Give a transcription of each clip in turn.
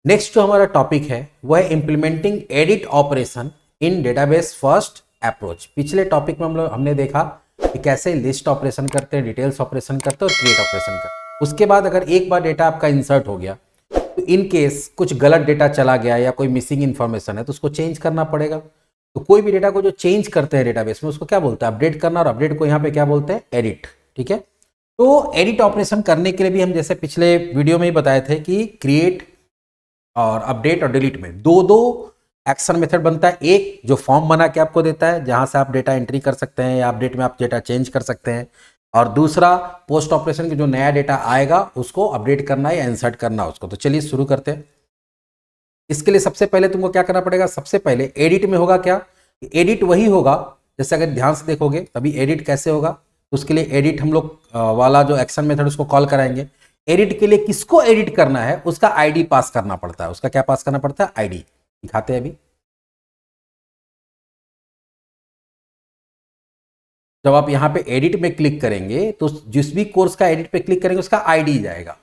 Next जो हमारा topic है वह है implementing edit operation in database first approach. पिछले टॉपिक में हमने देखा कि कैसे लिस्ट ऑपरेशन करते हैं, डिटेल्स ऑपरेशन करते हैं और क्रिएट ऑपरेशन करते हैं। उसके बाद अगर एक बार डेटा आपका इंसर्ट हो गया तो इन केस कुछ गलत डेटा चला गया या कोई मिसिंग इन्फॉर्मेशन है तो उसको चेंज करना पड़ेगा। तो कोई भी डेटा को जो चेंज करते हैं डेटाबेस में उसको क्या बोलते हैं, अपडेट करना, और अपडेट को यहाँ पे क्या बोलते हैं, एडिट। ठीक है, तो एडिट ऑपरेशन करने के लिए भी हम जैसे पिछले वीडियो में ही बताए थे कि क्रिएट और अपडेट और डिलीट में दो दो एक्शन मेथड बनता है। एक जो फॉर्म बना के आपको देता है जहां से आप डेटा एंट्री कर सकते हैं या अपडेट में आप डेटा चेंज कर सकते हैं, और दूसरा पोस्ट ऑपरेशन की जो नया डेटा आएगा उसको अपडेट करना है या इंसर्ट करना उसको। तो चलिए शुरू करते हैं। इसके लिए सबसे पहले तुमको क्या करना पड़ेगा, सबसे पहले एडिट में होगा क्या, एडिट वही होगा, जैसे अगर ध्यान से देखोगे तभी एडिट कैसे होगा, तो उसके लिए एडिट हम लोग वाला जो एक्शन मेथड उसको कॉल कराएंगे। एडिट के लिए किसको एडिट करना है उसका आईडी पास करना पड़ता है। उसका क्या पास करना पड़ता है, आईडी। दिखाते हैं अभी। जब आप यहां पे एडिट में क्लिक करेंगे तो जिस भी कोर्स का एडिट पे क्लिक करेंगे उसका आईडी जाएगा।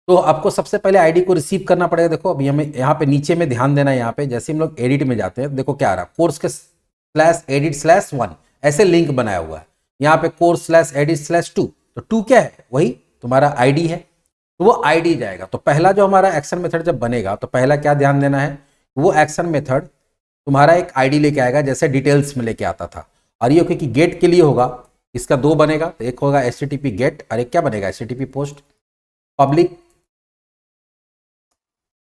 तो आपको सबसे पहले आईडी को रिसीव करना पड़ेगा। देखो अभी हमें यहाँ पे नीचे में ध्यान देना है, यहाँ पे जैसे हम लोग एडिट में जाते हैं देखो क्या आ रहा है, कोर्स के /edit/1 ऐसे लिंक बनाया हुआ है। यहाँ पे कोर्स/edit/2, तो 2 क्या है, वही तुम्हारा आईडी है, तो वो आईडी जाएगा। तो पहला जो हमारा एक्शन मेथड जब बनेगा तो पहला क्या ध्यान देना है, वो एक्शन मेथड तुम्हारा एक आईडी लेके आएगा जैसे डिटेल्स में लेके आता था। और ये क्योंकि गेट के लिए होगा, इसका दो बनेगा, तो एक होगा HTTP गेट और एक क्या बनेगा, HTTP पोस्ट। पब्लिक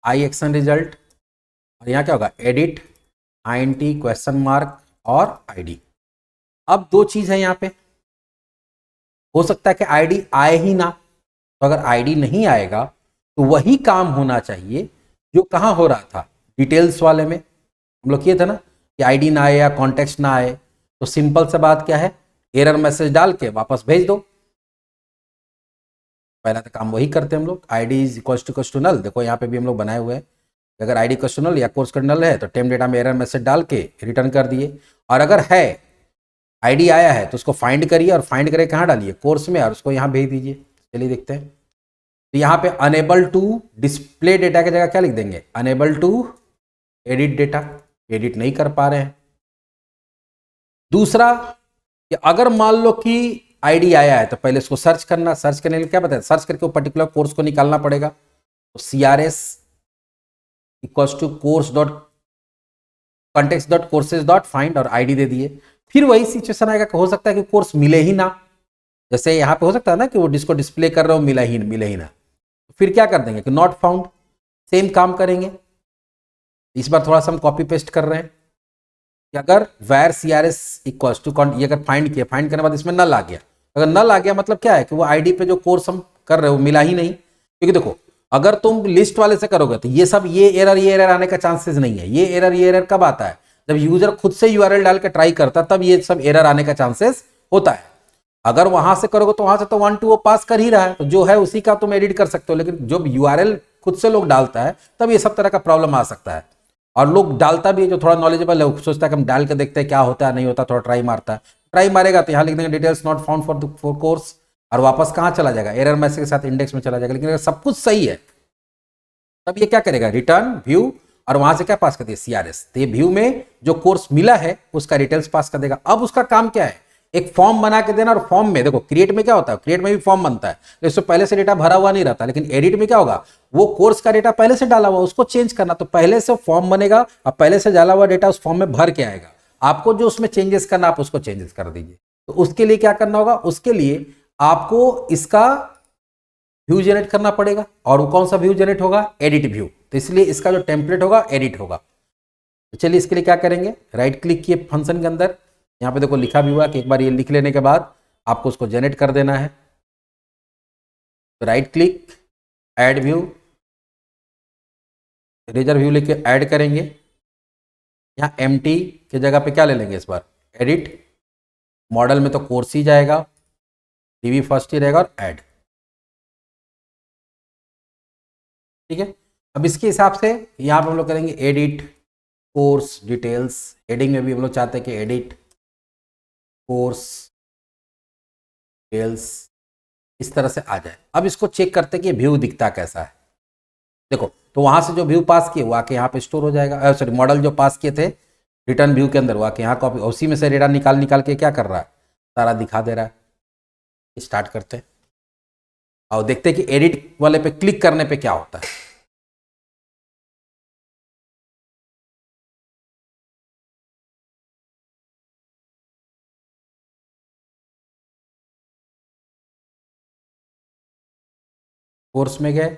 आई एक्शन रिजल्ट, और यहाँ क्या होगा, एडिट INT ? और आईडी। अब दो चीज है यहाँ पे, हो सकता है कि आईडी आए ही ना, तो अगर आईडी नहीं आएगा तो वही काम होना चाहिए जो कहाँ हो रहा था, डिटेल्स वाले में। हम लोग किए थे ना कि आईडी ना आए या कॉन्टेक्स्ट ना आए, तो सिंपल सा बात क्या है, एरर मैसेज डाल के वापस भेज दो। पहला तो काम वही करते हैं हम लोग, ID is equal to null. देखो यहाँ पे भी हम लोग बनाए हुए हैं, अगर आईडी इक्वल टू नल या कोर्स का नल है तो टेम डेटा में एरर मैसेज डाल के रिटर्न कर दिए। और अगर है आईडी आया है तो उसको फाइंड करिए, और फाइंड करके कहाँ डालिए, कोर्स में, और उसको यहाँ भेज दीजिए। चलिए देखते हैं। तो यहाँ पे अनेबल टू डिस्प्ले डेटा की जगह क्या लिख देंगे, unable to edit data, edit नहीं कर पा रहे हैं। दूसरा कि अगर मान लो कि आईडी आया है तो पहले इसको सर्च करना, सर्च करने के लिए क्या बताया, सर्च करके वो पर्टिकुलर कोर्स को निकालना पड़ेगा। तो CRS equals to course dot context dot courses dot find, और आईडी दे दिए। फिर वही सिचुएशन आएगा कि हो सकता है कि कोर्स मिले ही ना, जैसे यहाँ पे हो सकता है ना कि वो जिसको डिस्प्ले कर रहे हो मिले ही ना, तो फिर क्या कर देंगे कि नॉट फाउंड। सेम काम करेंगे, इस बार थोड़ा सा हम कॉपी पेस्ट कर रहे हैं कि अगर वैर CRS इक्वल्स टू, ये अगर फाइंड किया, फाइंड करने के बाद इसमें नल आ गया, अगर नल आ गया मतलब क्या है कि वो आईडी पे जो कोर्स हम कर रहे हो मिला ही नहीं। क्योंकि देखो अगर तुम लिस्ट वाले से करोगे तो ये सब ये एरर आने का चांसेस नहीं है। ये एरर कब आता है, जब यूजर खुद से URL डाल के ट्राई करता है, तब ये सब एरर आने का चांसेस होता है। अगर वहां से करोगे तो वहां से तो 1 to वो पास कर ही रहा है, तो जो है उसी का तुम एडिट कर सकते हो। लेकिन जब URL खुद से लोग डालता है तब ये सब तरह का प्रॉब्लम आ सकता है। और लोग डालता भी है जो थोड़ा नॉलेजेबल है, सोचता है कि हम डाल के देखते हैं क्या होता है, नहीं होता, थोड़ा ट्राई मारता है। ट्राई मारेगा तो यहाँ लिख देंगे details not found for course, और वापस कहाँ चला जाएगा, एरर मैसेज के साथ इंडेक्स में चला जाएगा। लेकिन अगर सब कुछ सही है तब ये क्या करेगा, रिटर्न व्यू, और वहां से क्या पास कर दिया, CRS। तो ये व्यू में जो कोर्स मिला है उसका डिटेल्स पास कर देगा। अब उसका काम क्या है, एक फॉर्म बना के देना, और फॉर्म में देखो क्रिएट में क्या होता है, क्रिएट में भी फॉर्म बनता है तो इससे पहले से डेटा भरा हुआ नहीं रहता। लेकिन एडिट में क्या होगा, वो कोर्स का डेटा पहले से डाला हुआ उसको चेंज करना, तो पहले से फॉर्म बनेगा और पहले से डाला हुआ डेटा उस फॉर्म में भर के आएगा। आपको जो उसमें चेंजेस करना आप उसको चेंजेस कर दीजिए। तो उसके लिए क्या करना होगा, उसके लिए आपको इसका व्यू जनरेट करना पड़ेगा। और वो कौन सा व्यू जनरेट होगा, एडिट व्यू। तो इसलिए इसका जो टेम्पलेट होगा एडिट होगा। तो चलिए इसके लिए क्या करेंगे, राइट क्लिक किए फंक्शन के अंदर, यहाँ पे देखो लिखा भी हुआ कि एक बार ये लिख लेने के बाद आपको उसको जनरेट कर देना है। तो right click, add view, eraser view लेके ऐड करेंगे। यहाँ एम्प्टी की जगह पे क्या ले लेंगे इस बार, एडिट। मॉडल में तो कोर्स ही जाएगा, DB फर्स्ट ही रहेगा, और ऐड। ठीक है, अब इसके हिसाब से यहाँ पे हम लोग करेंगे एडिट कोर्स डिटेल्स। हेडिंग में भी हम लोग चाहते हैं कि एडिट कोर्स डिटेल्स इस तरह से आ जाए। अब इसको चेक करते हैं कि व्यू दिखता कैसा है। देखो तो वहां से जो व्यू पास किए वो आके यहाँ पे स्टोर हो जाएगा। सॉरी, मॉडल जो पास किए थे रिटर्न व्यू के अंदर वो आके यहाँ कॉपी, उसी में से डेटा निकाल निकाल के क्या कर रहा है, सारा दिखा दे रहा है। स्टार्ट करते हैं और देखते हैं कि एडिट वाले पे क्लिक करने पे क्या होता है। कोर्स में गए,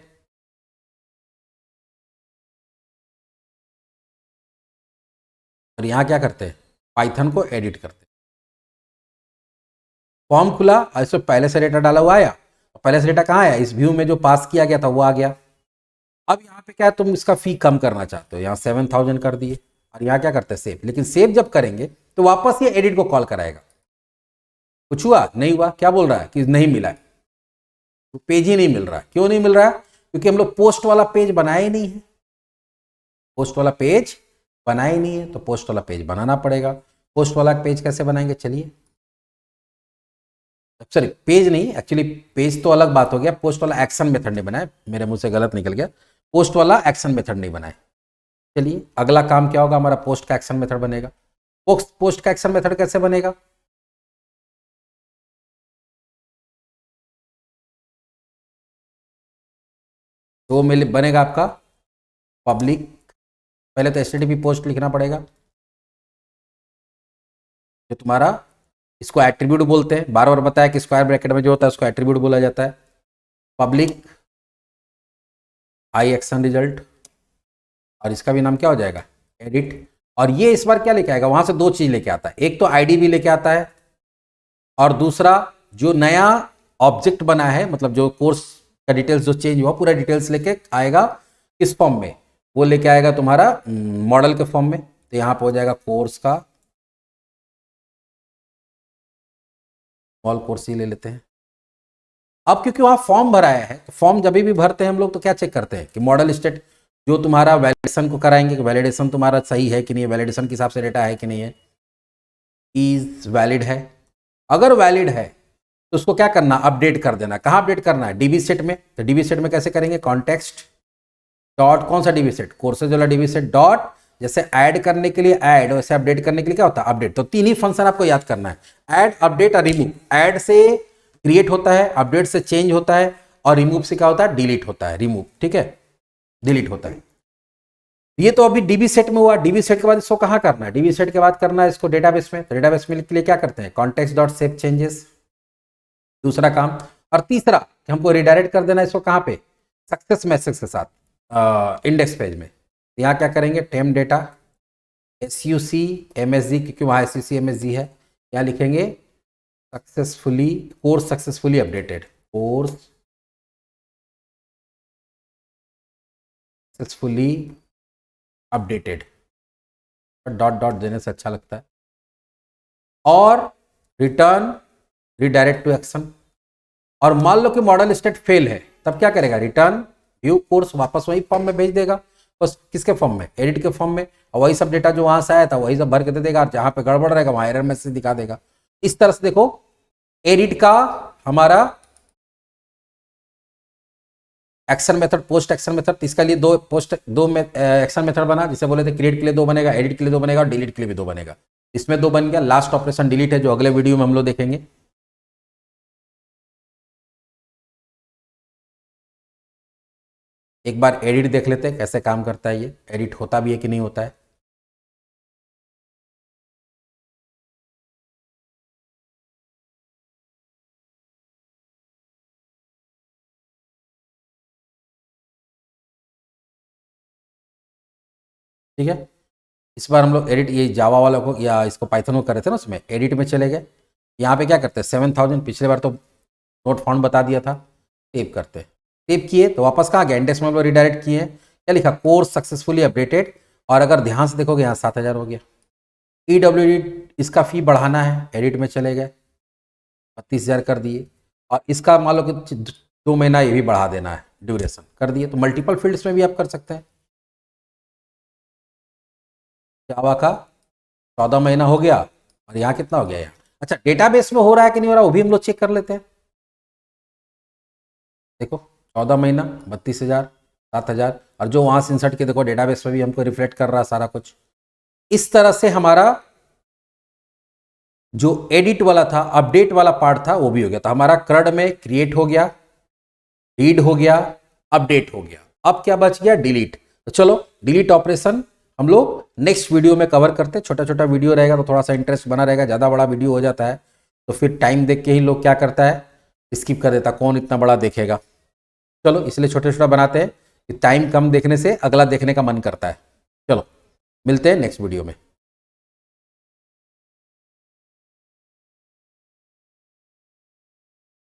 और यहां क्या करते हैं, पाइथन को एडिट करते हैं। फॉर्म खुला और इसमें पहले से डेटा डाला हुआ आया, पहले से डेटा कहाँ आया, इस व्यू में जो पास किया गया था वो आ गया। अब यहाँ पे क्या है, तुम इसका फी कम करना चाहते हो, यहाँ 7000 कर दिए, और यहाँ क्या करते हैं सेव। लेकिन सेव जब करेंगे तो वापस ये एडिट को कॉल कराएगा। कुछ हुआ नहीं हुआ, क्या बोल रहा है कि नहीं मिला है, तो पेज ही नहीं मिल रहा है। क्यों नहीं मिल रहा है, क्योंकि हम लोग पोस्ट वाला पेज बनाया ही नहीं है। पोस्ट वाला पेज बनाया ही नहीं है, तो पोस्ट वाला पेज बनाना पड़ेगा। पोस्ट वाला पेज कैसे बनाएंगे, चलिए। सॉरी, पेज नहीं, एक्चुअली पेज तो अलग बात हो गया। पोस्ट वाला एक्शन मेथड नहीं बनाया, मेरे मुंह से गलत निकल गया। पोस्ट वाला एक्शन मेथड नहीं बनाए। चलिए, अगला काम क्या होगा हमारा, पोस्ट का एक्शन मेथड बनेगा। पोस्ट का एक्शन मेथड कैसे बनेगा, तो बनेगा आपका पब्लिक, पहले तो एचटीटीपी पोस्ट लिखना पड़ेगा, जो तुम्हारा, इसको एट्रीब्यूट बोलते हैं। बार बार बताया कि स्क्वायर ब्रैकेट में जो होता है उसको एट्रीब्यूट बोला जाता है। पब्लिक आई एक्शन रिजल्ट, और इसका भी नाम क्या हो जाएगा, एडिट। और ये इस बार क्या लेके आएगा, वहां से दो चीज लेके आता है, एक तो आईडी भी लेके आता है, और दूसरा जो नया ऑब्जेक्ट बना है, मतलब जो कोर्स का डिटेल्स जो चेंज हुआ पूरा डिटेल्स लेके आएगा। किस फॉर्म में, वो लेके आएगा तुम्हारा मॉडल के फॉर्म में। तो यहाँ पे हो जाएगा कोर्स का, स्मॉल कोर्स ही ले लेते हैं। अब क्योंकि वहां फॉर्म भराया है, तो फॉर्म जब भी भरते हैं हम लोग तो क्या चेक करते हैं कि मॉडल स्टेट जो तुम्हारा वैलिडेशन को कराएंगे कि वैलिडेशन तुम्हारा सही है कि नहीं है, वैलिडेशन के हिसाब से डेटा है कि नहीं है, इज वैलिड है। अगर वैलिड है तो उसको क्या करना, अपडेट कर देना। कहाँ अपडेट करना है, डीबी सेट में। तो डीबी सेट में कैसे करेंगे, कॉन्टेक्स्ट डॉट, कौन सा डीबी सेट, कोर्सेज वाला डीबी सेट डॉट, जैसे ऐड करने के लिए ऐड, वैसे अपडेट करने के लिए क्या होता है, अपडेट। तो तीन ही फंक्शन आपको याद करना है, ऐड, अपडेट और रिमूव। ऐड से क्रिएट होता है, अपडेट से चेंज होता है, और रिमूव से क्या होता है, डिलीट होता है। रिमूव, ठीक है, डिलीट होता है। ये तो अभी डीबी सेट में हुआ। डीबी सेट के बाद इसको कहाँ करना है, डीबी सेट के बाद करना है इसको डेटाबेस में। तो डेटाबेस में के लिए क्या करते हैं, कॉन्टेक्स्ट डॉट सेव चेंजेस, दूसरा काम। और तीसरा कि हमको रिडायरेक्ट कर देना है इसको कहाँ पे, सक्सेस मैसेज के साथ इंडेक्स पेज में। यहाँ क्या करेंगे, टेम डेटा SUCMSG, क्योंकि वहाँ SUCMSG है, क्या लिखेंगे, successfully, course successfully updated, course successfully updated. Dot dot देने से अच्छा लगता है। और रिटर्न रिडायरेक्ट टू एक्शन। और मान लो कि मॉडल स्टेट फेल है, तब क्या करेगा, रिटर्न व्यू कोर्स, वापस वही फॉर्म में भेज देगा। बस किसके फॉर्म में, एडिट के फॉर्म में। और वही सब डेटा जो वहां से आया था वही सब भर के दे देगा, और जहां पे गड़बड़ रहेगा वहां एरर मैसेज दिखा देगा। इस तरह से देखो एडिट का हमारा action method, post action method. इसका लिए दो एक्शन मेथड बना, जिसे बोले थे क्रिएट के लिए दो बनेगा, एडिट के लिए दो बनेगा, और डिलीट के लिए भी दो बनेगा। इसमें दो बन गया। लास्ट ऑपरेशन डिलीट है, जो अगले वीडियो में हम लोग देखेंगे। एक बार एडिट देख लेते हैं कैसे काम करता है, ये एडिट होता भी है कि नहीं होता है। ठीक है, इस बार हम लोग एडिट, ये जावा वाला को या इसको पाइथन को कर रहे थे ना, उसमें एडिट में चले गए। यहाँ पे क्या करते हैं, 7000, पिछले बार तो नोट फाउंड बता दिया था, सेव करते हैं। सेव किए तो वापस कहाँ गया, इंडेक्स में हम लोग रिडायरेक्ट किए हैं। क्या लिखा, कोर्स सक्सेसफुली अपडेटेड। और अगर ध्यान से देखोगे यहाँ 7000 हो गया। EWD इसका फी बढ़ाना है, एडिट में चले गए, 32,000 कर दिए। और इसका मान लो कि 2 महीना ये भी बढ़ा देना है, ड्यूरेशन कर दिए। तो मल्टीपल फील्ड्स में भी आप कर सकते हैं। जावा का 14 महीना हो गया, और यहाँ कितना हो गया यहाँ। अच्छा, डेटाबेस में हो रहा है कि नहीं हो रहा वो भी हम लोग चेक कर लेते हैं। देखो 14 महीना 32,000, 7,000, और जो वहाँ से इंसर्ट किया देखो डेटाबेस में भी हमको रिफ्लेक्ट कर रहा सारा कुछ। इस तरह से हमारा जो एडिट वाला था, अपडेट वाला पार्ट था, वो भी हो गया। तो हमारा CRUD में क्रिएट हो गया, रीड हो गया, अपडेट हो गया। अब क्या बच गया? डिलीट। तो चलो डिलीट ऑपरेशन हम लोग नेक्स्ट वीडियो में कवर करते हैं। छोटा छोटा वीडियो रहेगा तो थोड़ा सा इंटरेस्ट बना रहेगा, ज़्यादा बड़ा वीडियो हो जाता है तो फिर टाइम देख के ही लोग क्या करता है, स्किप कर देता, कौन इतना बड़ा देखेगा। चलो इसलिए छोटा छोटा बनाते हैं कि टाइम कम देखने से अगला देखने का मन करता है। चलो मिलते हैं नेक्स्ट वीडियो में।